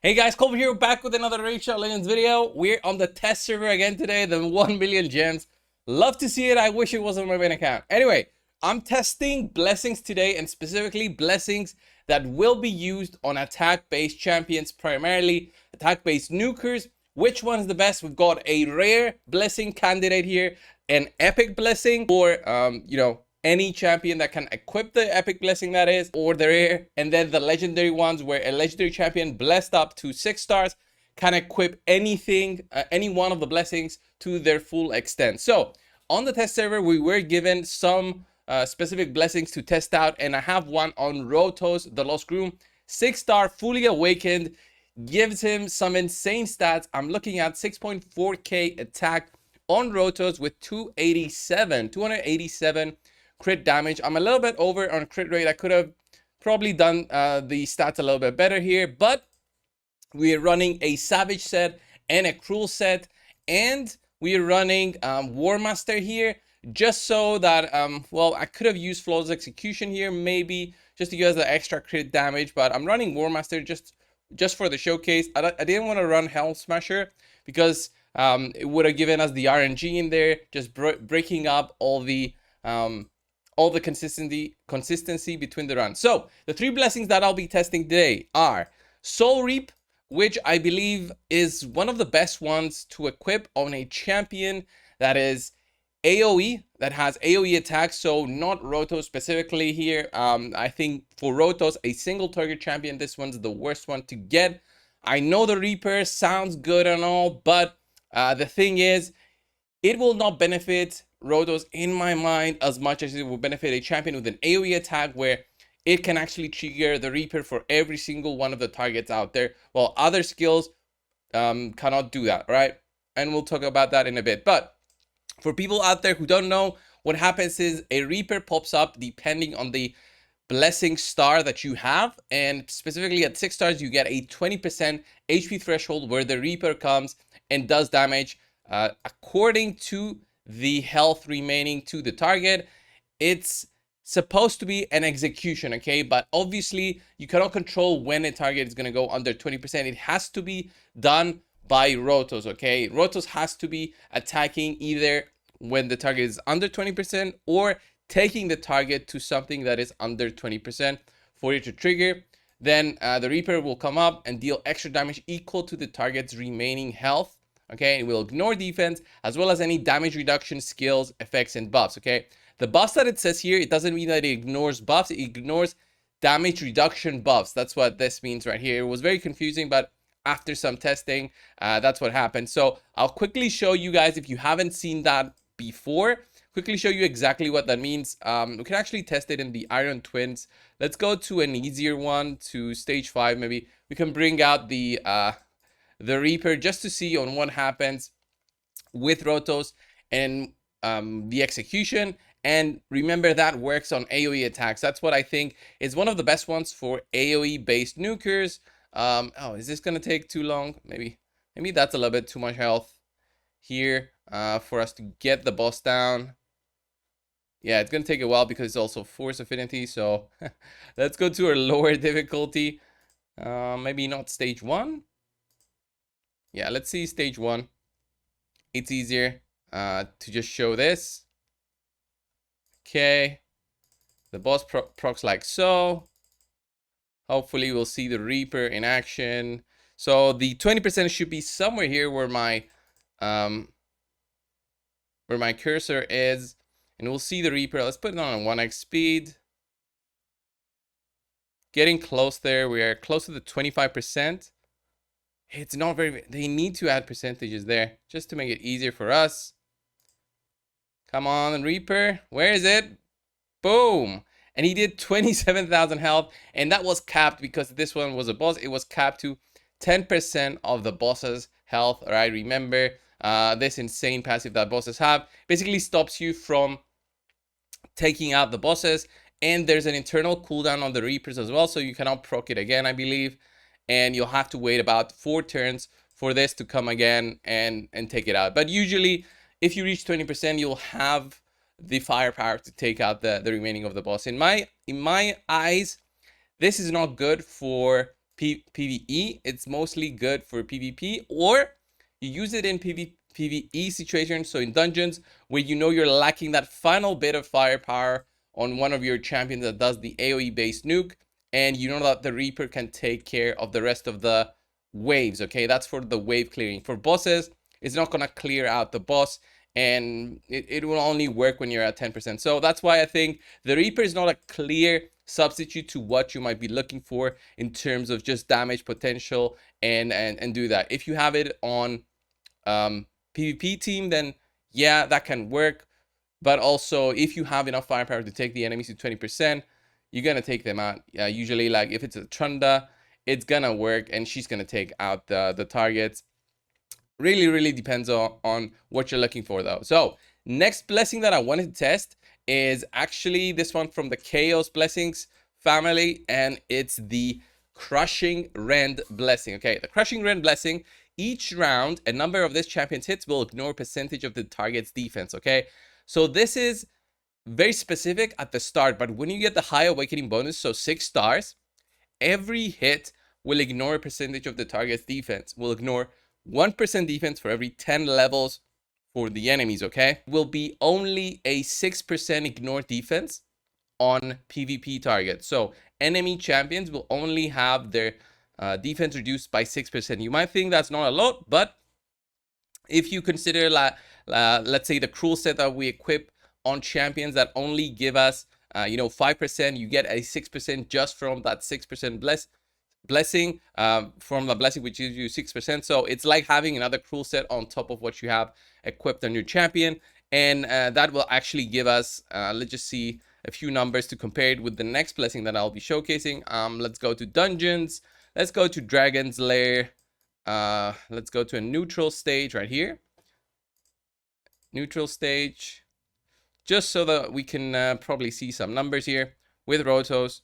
Hey guys, Colby here, back with another Rachel Legends video. We're on the test server again today, the 1 million gems. Love to see it. I wish it was on my main account. Anyway, I'm testing blessings today, and specifically blessings that will be used on attack-based champions, primarily attack-based nukers. Which one is the best? We've got a rare blessing candidate here, an epic blessing, or any champion that can equip the epic blessing, that is, or the rare, and then the legendary ones where a legendary champion blessed up to 6 stars can equip anything, any one of the blessings to their full extent. So on the test server, we were given some specific blessings to test out, and I have one on Rotos, the Lost Groom, 6-star, fully awakened, gives him some insane stats. I'm looking at 6.4k attack on Rotos with 287 crit damage. I'm a little bit over on crit rate. I could have probably done the stats a little bit better here, but we're running a Savage set and a Cruel set, and we're running War Master here, just so that, well, I could have used Flawless Execution here, maybe, just to give us the extra crit damage, but I'm running War Master just for the showcase. I didn't want to run Helm Smasher, because it would have given us the RNG in there, just breaking up all the consistency between the runs. So the 3 blessings that I'll be testing today are Soul Reap, which I believe is one of the best ones to equip on a champion that is AoE, that has AoE attacks. So not Rotos specifically here. I think for Rotos, a single target champion, this one's the worst one to get. I know the Reaper sounds good and all, but the thing is, it will not benefit Rotos in my mind as much as it will benefit a champion with an AoE attack, where it can actually trigger the Reaper for every single one of the targets out there, while other skills cannot do that, right? And we'll talk about that in a bit. But for people out there who don't know, what happens is a Reaper pops up depending on the blessing star that you have, and specifically at 6 stars you get a 20% HP threshold where the Reaper comes and does damage according to the health remaining to the target. It's supposed to be an execution, okay? But obviously you cannot control when a target is going to go under 20%. It has to be done by Rotos, okay? Rotos has to be attacking either when the target is under 20% or taking the target to something that is under 20% for it to trigger. Then the Reaper will come up and deal extra damage equal to the target's remaining health. Okay, it will ignore defense as well as any damage reduction skills, effects, and buffs. Okay, the buffs that it says here, it doesn't mean that it ignores buffs, it ignores damage reduction buffs. That's what this means right here. It was very confusing, but after some testing, that's what happened. So I'll quickly show you guys, if you haven't seen that before, quickly show you exactly what that means. We can actually test it in the Iron Twins. Let's go to an easier one, to stage 5 maybe. We can bring out the Reaper just to see on what happens with Rotos and the execution. And remember, that works on AoE attacks. That's what I think is one of the best ones for AoE based nukers. Oh, is this gonna take too long? Maybe that's a little bit too much health here for us to get the boss down. Yeah, it's gonna take a while because it's also force affinity. So let's go to a lower difficulty. Maybe not stage 1. Yeah, let's see stage 1. It's easier to just show this. Okay, the boss procs like so. Hopefully we'll see the Reaper in action. So the 20% should be somewhere here where my cursor is, and we'll see the Reaper. Let's put it on 1x speed. Getting close there. We are close to the 25%. It's not very, they need to add percentages there just to make it easier for us. Come on, Reaper, where is it? Boom. And he did 27,000 health, and that was capped because this one was a boss. It was capped to 10% of the boss's health. All right, remember this insane passive that bosses have basically stops you from taking out the bosses, and there's an internal cooldown on the Reapers as well, so you cannot proc it again, I believe. And you'll have to wait about 4 turns for this to come again and take it out. But usually, if you reach 20%, you'll have the firepower to take out the remaining of the boss. In my eyes, this is not good for PvE. It's mostly good for PvP, or you use it in PvE situations. So in dungeons where you know you're lacking that final bit of firepower on one of your champions that does the AoE based nuke, and you know that the Reaper can take care of the rest of the waves. Okay, that's for the wave clearing. For bosses, it's not gonna clear out the boss, and it will only work when you're at 10%. So that's why I think the Reaper is not a clear substitute to what you might be looking for in terms of just damage potential and do that. If you have it on PvP team, then yeah, that can work. But also, if you have enough firepower to take the enemies to 20%, you're gonna take them out. Usually, like if it's a Trunda, it's gonna work, and she's gonna take out the targets. Really depends on what you're looking for, though. So next blessing that I wanted to test is actually this one from the Chaos Blessings family, and it's the Crushing Rend Blessing. Okay, the Crushing Rend Blessing, each round a number of this champion's hits will ignore percentage of the target's defense. Okay, so this is very specific at the start, but when you get the High Awakening bonus, so 6 stars, every hit will ignore a percentage of the target's defense. Will ignore 1% defense for every 10 levels for the enemies. Okay, will be only a 6% ignore defense on PvP targets. So enemy champions will only have their defense reduced by 6%. You might think that's not a lot, but if you consider let's say the cruel set that we equip on champions that only give us 5%, you get a 6% just from that 6% blessing from the blessing, which gives you 6%. So it's like having another cruel set on top of what you have equipped on your champion, and that will actually give us let's just see a few numbers to compare it with the next blessing that I'll be showcasing. Let's go to dungeons, let's go to Dragon's Lair, let's go to a neutral stage right here, neutral stage, just so that we can probably see some numbers here with Rotos.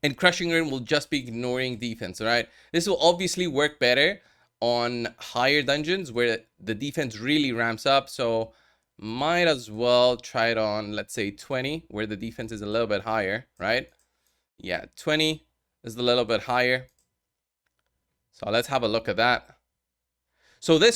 And Crushing Rend will just be ignoring defense. All right, this will obviously work better on higher dungeons where the defense really ramps up. So might as well try it on, let's say 20, where the defense is a little bit higher, right? Yeah, 20 is a little bit higher. So let's have a look at that. So this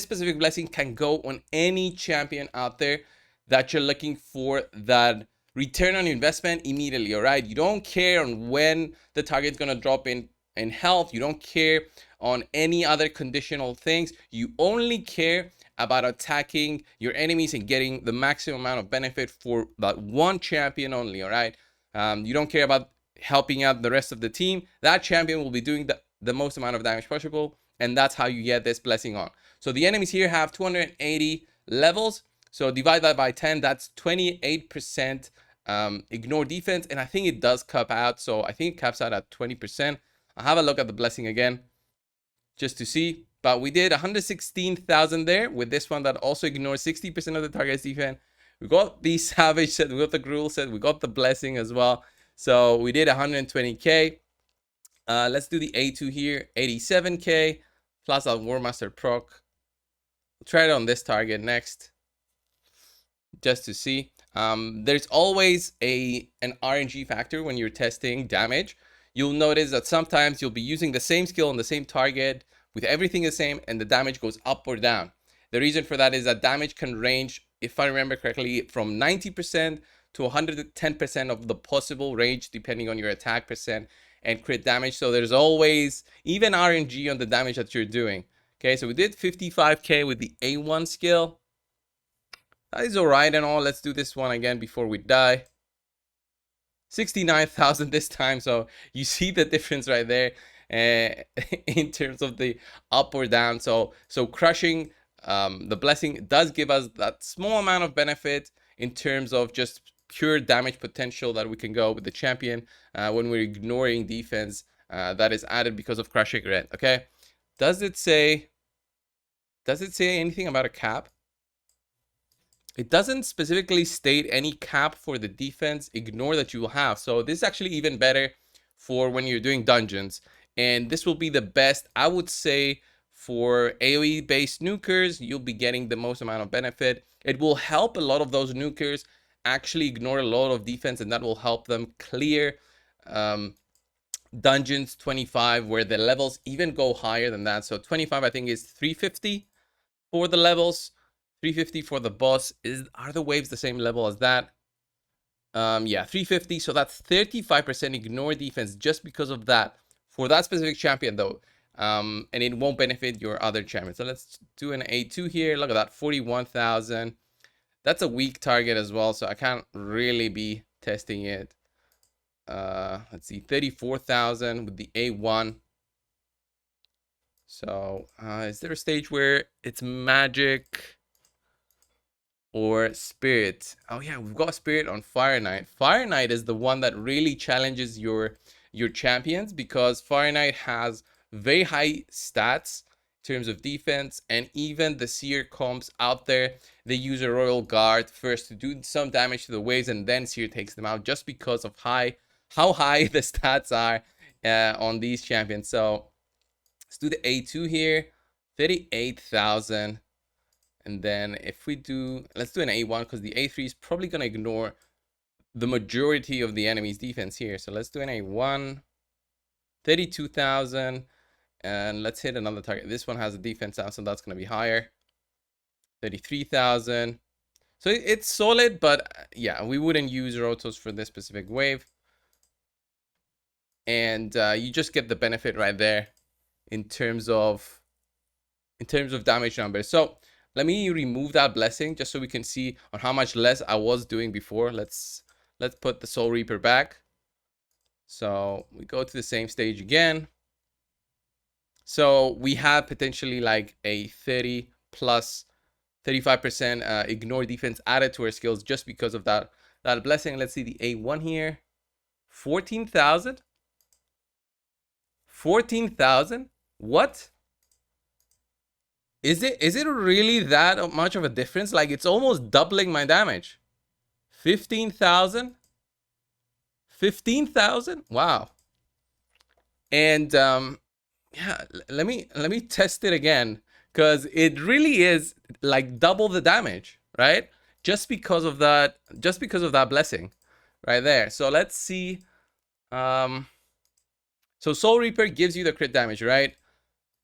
specific blessing can go on any champion out there that you're looking for that return on investment immediately. All right, you don't care on when the target's gonna drop in health. You don't care on any other conditional things. You only care about attacking your enemies and getting the maximum amount of benefit for that one champion only. All right, you don't care about helping out the rest of the team. That champion will be doing the most amount of damage possible, and that's how you get this blessing on. So the enemies here have 280 levels, so divide that by 10, that's 28% ignore defense, and I think it does cap out, so I think it caps out at 20%. I'll have a look at the blessing again just to see, but we did 116,000 there with this one that also ignores 60% of the target's defense. We got the Savage set, we got the Gruel set, we got the blessing as well, so we did 120k. Let's do the A2 here, 87k plus our War Master proc. We'll try it on this target next just to see. There's always an RNG factor when you're testing damage. You'll notice that sometimes you'll be using the same skill on the same target with everything the same, and the damage goes up or down. The reason for that is that damage can range, if I remember correctly, from 90% to 110% of the possible range, depending on your attack percent and crit damage. So there's always even RNG on the damage that you're doing. Okay, so we did 55k with the A1 skill. That is all right and all. Let's do this one again before we die. 69,000 this time. So you see the difference right there in terms of the up or down. So crushing the blessing does give us that small amount of benefit in terms of just pure damage potential that we can go with the champion when we're ignoring defense that is added because of Crushing Rend. Okay, does it say anything about a cap? It doesn't specifically state any cap for the defense ignore that you will have. So this is actually even better for when you're doing dungeons, and this will be the best, I would say, for AoE based nukers. You'll be getting the most amount of benefit. It will help a lot of those nukers actually ignore a lot of defense, and that will help them clear dungeons 25, where the levels even go higher than that. So 25, I think, is 350 for the levels, 350 for the boss. Are the waves the same level as that? Yeah, 350. So that's 35% ignore defense just because of that for that specific champion, though. And it won't benefit your other champions. So let's do an A2 here. Look at that, 41,000. That's a weak target as well, so I can't really be testing it. Let's see, 34,000 with the A1. So is there a stage where it's magic or spirit? Oh yeah, we've got spirit on Fire Knight. Fire Knight is the one that really challenges your champions, because Fire Knight has very high stats in terms of defense, and even the Seer comps out there, they use a Royal Guard first to do some damage to the waves, and then Seer takes them out just because of how high the stats are on these champions. So let's do the A2 here, 38,000. And then if we do, let's do an A1, because the A3 is probably going to ignore the majority of the enemy's defense here. So let's do an A1, 32,000. And let's hit another target. This one has a defense down, so that's going to be higher. 33,000. So it's solid, but yeah, we wouldn't use Rotos for this specific wave. And you just get the benefit right there in terms of damage numbers. So let me remove that blessing just so we can see on how much less I was doing before. Let's put the Soul Reaper back. So we go to the same stage again. So we have potentially like a 30 plus 35% ignore defense added to our skills just because of that blessing. Let's see the A1 here. 14,000. 14,000. What? Is it really that much of a difference? Like, it's almost doubling my damage. 15,000. 15,000. Wow. And yeah, let me test it again, because it really is like double the damage, right? Just because of that blessing right there. So let's see. So Soul Reaper gives you the crit damage, right?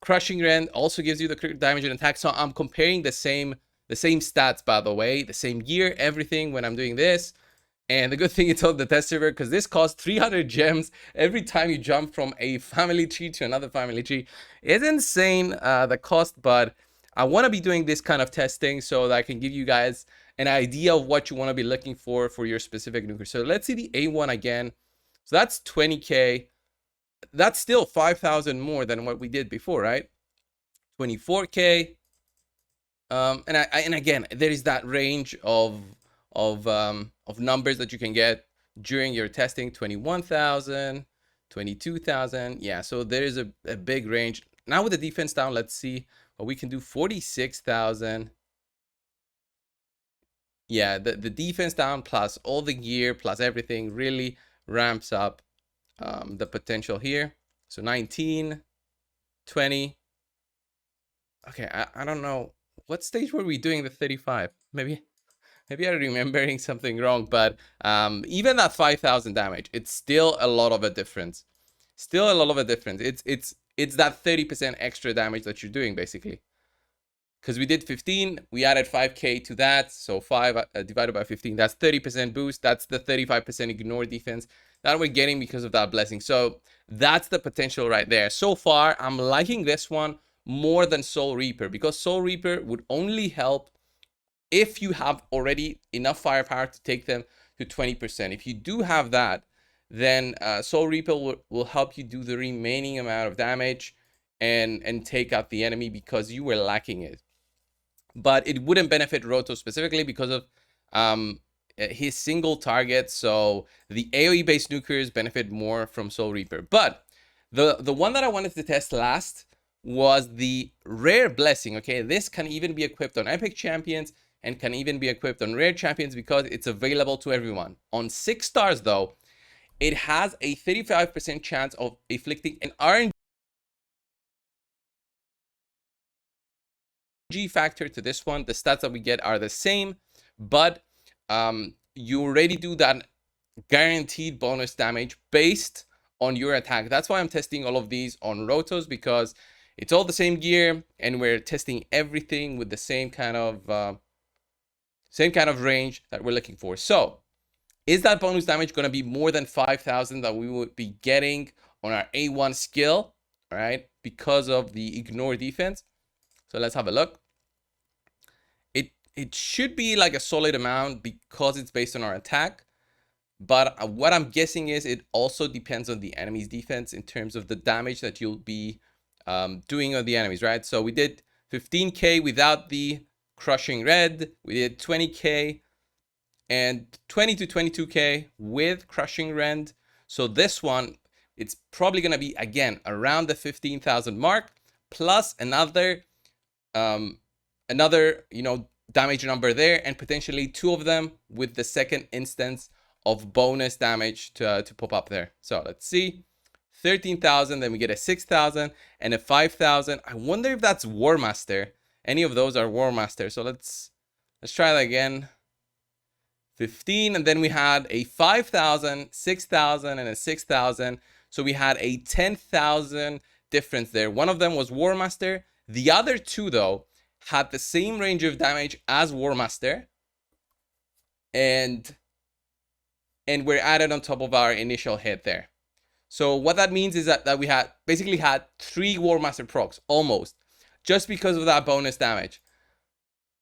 Crushing Rend also gives you the crit damage and attack. So I'm comparing the same stats, by the way, the same gear, everything when I'm doing this. And the good thing it's on the test server, because this costs 300 gems every time you jump from a family tree to another family tree. It's insane, the cost, but I want to be doing this kind of testing so that I can give you guys an idea of what you want to be looking for your specific nuker. So let's see the A1 again. So that's 20k. That's still 5,000 more than what we did before, right? 24k. And again, there is that range of numbers that you can get during your testing. 21,000, 22,000. Yeah, so there is a big range. Now with the defense down, let's see what we can do. 46,000. Yeah, the defense down plus all the gear plus everything really ramps up the potential here. So 19, 20. Okay, I don't know. What stage were we doing the 35? Maybe I'm remembering something wrong, but even that 5,000 damage, it's still a lot of a difference. Still a lot of a difference. It's that 30% extra damage that you're doing, basically. Because we did 15, we added 5k to that. So 5 divided by 15, that's 30% boost. That's the 35% ignore defense that we're getting because of that blessing. So that's the potential right there. So far, I'm liking this one more than Soul Reaper, because Soul Reaper would only help if you have already enough firepower to take them to 20%. If you do have that, then Soul Reaper will help you do the remaining amount of damage and take out the enemy because you were lacking it. But it wouldn't benefit Roto specifically because of his single target. So the AoE based nukers benefit more from Soul Reaper. But the one that I wanted to test last was the rare blessing. Okay, this can even be equipped on epic champions and can even be equipped on rare champions because it's available to everyone. On 6 stars though, it has a 35% chance of inflicting an RNG factor to this one. The stats that we get are the same, but you already do that guaranteed bonus damage based on your attack. That's why I'm testing all of these on rotos, because it's all the same gear and we're testing everything with the same kind of range that we're looking for. So is that bonus damage going to be more than 5,000 that we would be getting on our A1 skill, right? Because of the ignore defense. So let's have a look. It should be like a solid amount because it's based on our attack. But what I'm guessing is it also depends on the enemy's defense in terms of the damage that you'll be doing on the enemies, right? So we did 15k without the crushing red. We did 20k and 20 to 22k with crushing red. So this one, it's probably going to be, again, around the 15,000 mark, plus another, damage number there, and potentially two of them with the second instance of bonus damage to pop up there. So let's see, 13,000, then we get a 6,000 and a 5,000. I wonder if that's War Master. Any of those are War Master. So let's try that again. 15, and then we had a 5,000, 6,000, and a 6,000. So we had a 10,000 difference there. One of them was War Master. The other two, though, had the same range of damage as War Master, and we're added on top of our initial hit there. So what that means is that we had basically had 3 War Master procs almost, just because of that bonus damage.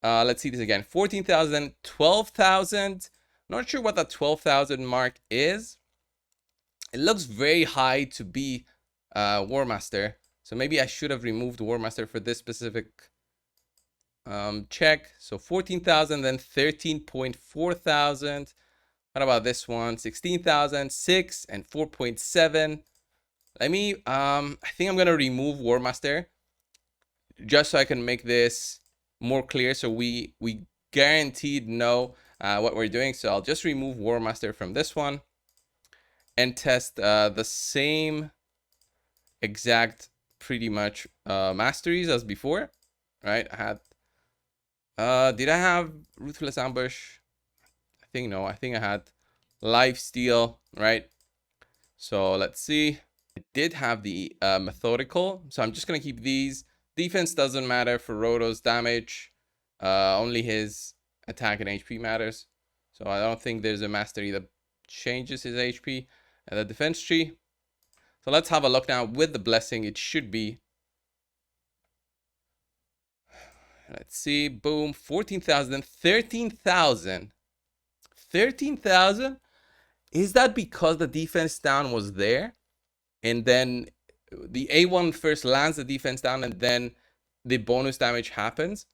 Let's see this again. 14,000, 12,000. Not sure what that 12,000 mark is. It looks very high to be War Master. So maybe I should have removed War Master for this specific check. So 14,000, then 13.4 thousand. What about this one? 16,000, 6 and 4.7. Let me, I think I'm going to remove War Master just so I can make this more clear, so we guaranteed know what we're doing. So I'll just remove War Master from this one and test the same exact pretty much masteries as before, right? I had did I have Ruthless Ambush? I think no. I think I had Life Steal, right? So let's see. I did have the Methodical, so I'm just gonna keep these. Defense doesn't matter for Roto's damage. Only his attack and HP matters. So I don't think there's a mastery that changes his HP and the defense tree. So let's have a look now with the blessing. It should be, let's see, boom, 14,000, 13,000. 13,000? Is that because the defense down was there? And then the A1 first lands the defense down and then the bonus damage happens?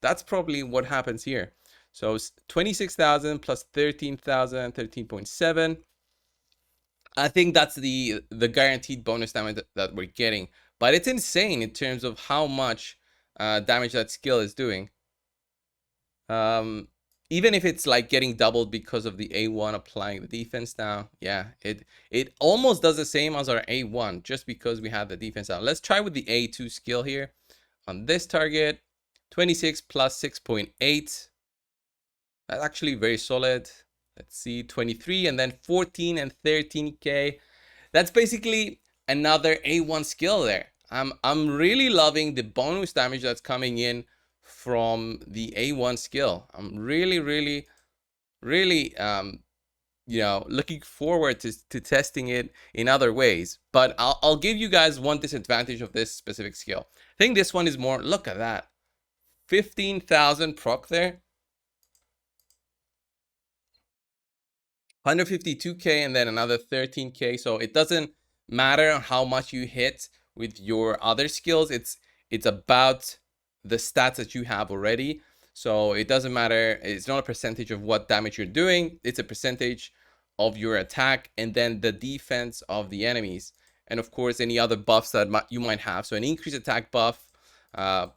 That's probably what happens here. So 26,000 plus 13,000, 13.7. I think that's the guaranteed bonus damage that we're getting. But it's insane in terms of how much damage that skill is doing. Even if it's like getting doubled because of the A1 applying the defense down, yeah, it almost does the same as our A1 just because we have the defense down. Let's try with the A2 skill here on this target. 26 plus 6.8. That's actually very solid. Let's see, 23 and then 14 and 13k. That's basically another A1 skill there. I'm really loving the bonus damage that's coming in from the A1 skill. I'm really looking forward to testing it in other ways. But I'll give you guys one disadvantage of this specific skill. I think this one is more, look at that, 15,000 proc there, 152k and then another 13k. So it doesn't matter how much you hit with your other skills. It's about the stats that you have already. So it doesn't matter. It's not a percentage of what damage you're doing. It's a percentage of your attack and then the defense of the enemies. And of course, any other buffs that you might have. So an increased attack buff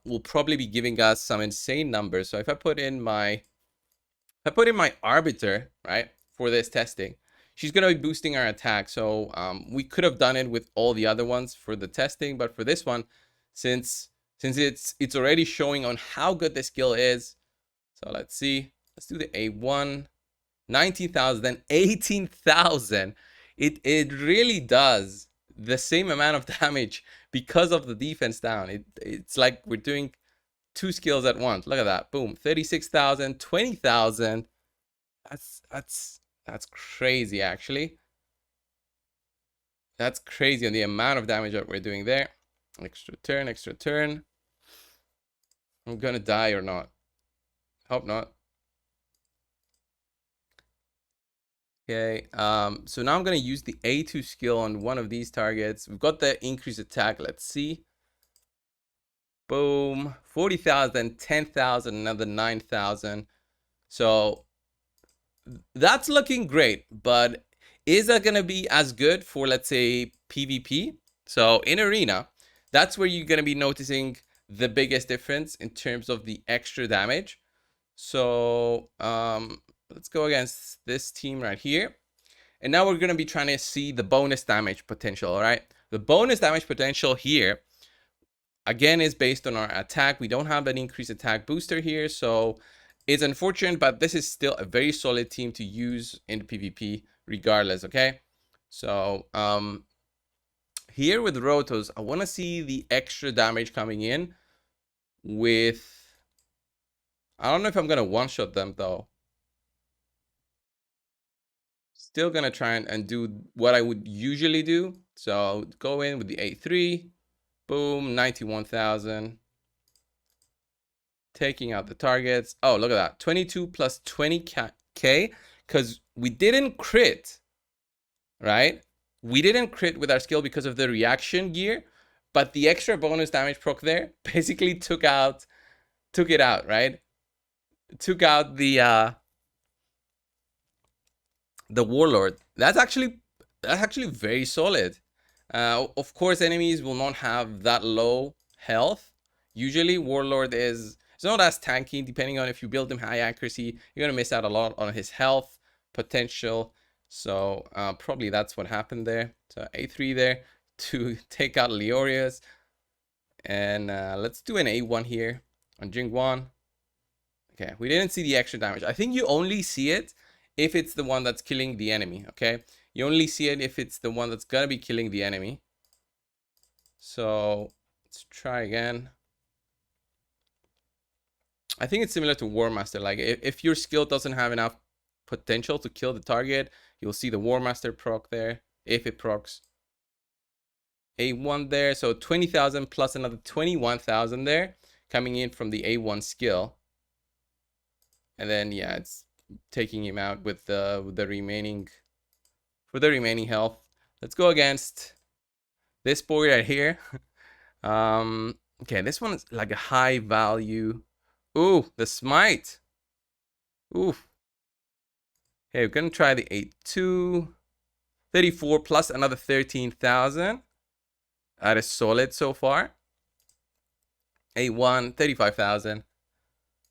will probably be giving us some insane numbers. So if I put in my Arbiter, right, for this testing, she's going to be boosting our attack. So we could have done it with all the other ones for the testing. But for this one, since it's already showing on how good the skill is. So let's see. Let's do the A1. 19,000, then 18,000. it really does the same amount of damage because of the defense down. It's like we're doing two skills at once. Look at that. Boom. 36,000, 20,000. That's crazy actually. That's crazy on the amount of damage that we're doing there. Extra turn, extra turn. I'm gonna die or not. Hope not. Okay, so now I'm gonna use the A2 skill on one of these targets. We've got the increased attack. Let's see. Boom. 40,000, 10,000, another 9,000. So that's looking great, but is that gonna be as good for, let's say, PvP? So in arena, that's where you're gonna be noticing the biggest difference in terms of the extra damage. So let's go against this team right here. And now we're gonna be trying to see the bonus damage potential, all right? The bonus damage potential here, again, is based on our attack. We don't have an increased attack booster here, so it's unfortunate, but this is still a very solid team to use in PvP regardless, okay? So here with Rotos, I want to see the extra damage coming in with... I don't know if I'm going to one-shot them, though. Still going to try and do what I would usually do. So go in with the A3. Boom, 91,000. Taking out the targets. Oh, look at that. 22 plus 20k. Because we didn't crit, right? We didn't crit with our skill because of the reaction gear. But the extra bonus damage proc there basically took it out, right? Took out the Warlord. That's actually very solid. Of course, enemies will not have that low health. Usually, Warlord is not as tanky. Depending on if you build him high accuracy, you're gonna miss out a lot on his health potential. So probably that's what happened there. So A3 there to take out Leorius. And let's do an A1 here on Jingwan. Okay, we didn't see the extra damage. I think you only see it if it's the one that's killing the enemy, okay? You only see it if it's the one that's gonna be killing the enemy. So let's try again. I think it's similar to War Master. Like if your skill doesn't have enough potential to kill the target, you'll see the War Master proc there, if it procs. A1 there, so 20,000 plus another 21,000 there, coming in from the A1 skill. And then yeah, it's taking him out with the remaining health. Let's go against this boy right here. Okay, this one is like a high value. Ooh, the smite. Ooh. Okay, we're gonna try the 8-2. 34 plus another 13,000. That is solid so far. 8-1, 35,000.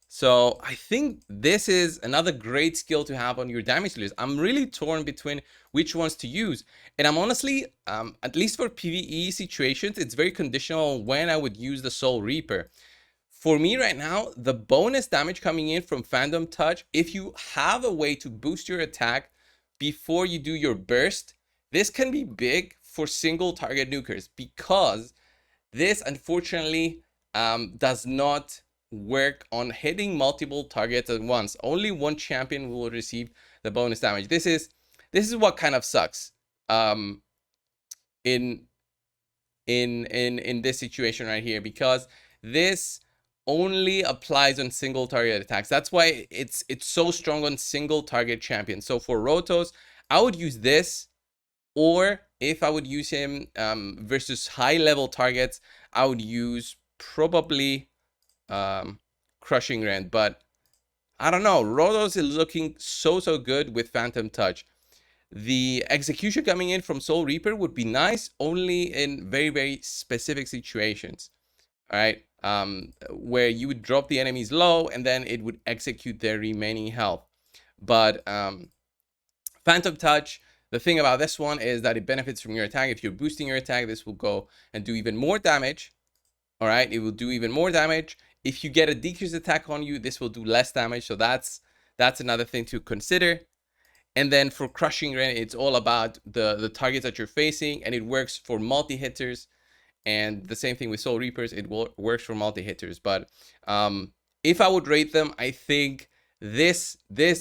So I think this is another great skill to have on your damage list. I'm really torn between which ones to use. And I'm honestly, at least for PvE situations, it's very conditional when I would use the Soul Reaper. For me right now, the bonus damage coming in from Phantom Touch, if you have a way to boost your attack before you do your burst, this can be big for single target nukers, because this unfortunately does not work on hitting multiple targets at once. Only one champion will receive the bonus damage. This is what kind of sucks in this situation right here, because this only applies on single target attacks. That's why it's so strong on single target champions. So for Rotos, I would use this, or if I would use him versus high level targets, I would use probably Crushing Rend. But I don't know, Rotos is looking so good with Phantom Touch. The execution coming in from Soul Reaper would be nice only in very specific situations. All right, where you would drop the enemies low and then it would execute their remaining health. But Phantom Touch, the thing about this one is that it benefits from your attack. If you're boosting your attack, this will go and do even more damage. All right, it will do even more damage. If you get a decreased attack on you, this will do less damage. So that's another thing to consider. And then for crushing rain, it's all about the targets that you're facing, and it works for multi-hitters. And the same thing with Soul Reapers, it works for multi-hitters. But if I would rate them, I think this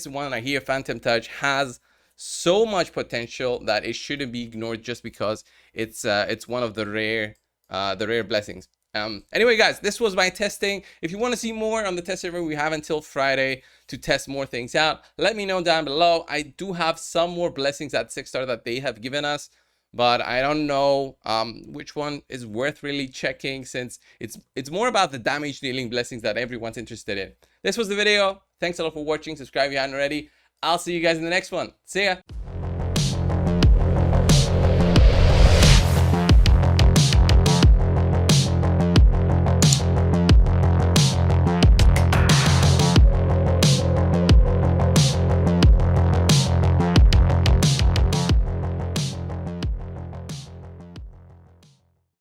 one right here, Phantom Touch, has so much potential that it shouldn't be ignored just because it's one of the rare blessings. Anyway, guys, this was my testing. If you want to see more on the test server, we have until Friday to test more things out. Let me know down below. I do have some more blessings at 6-star that they have given us, but I don't know which one is worth really checking, since it's more about the damage dealing blessings that everyone's interested in. This was the video. Thanks a lot for watching. Subscribe if you haven't already. I'll see you guys in the next one. See ya.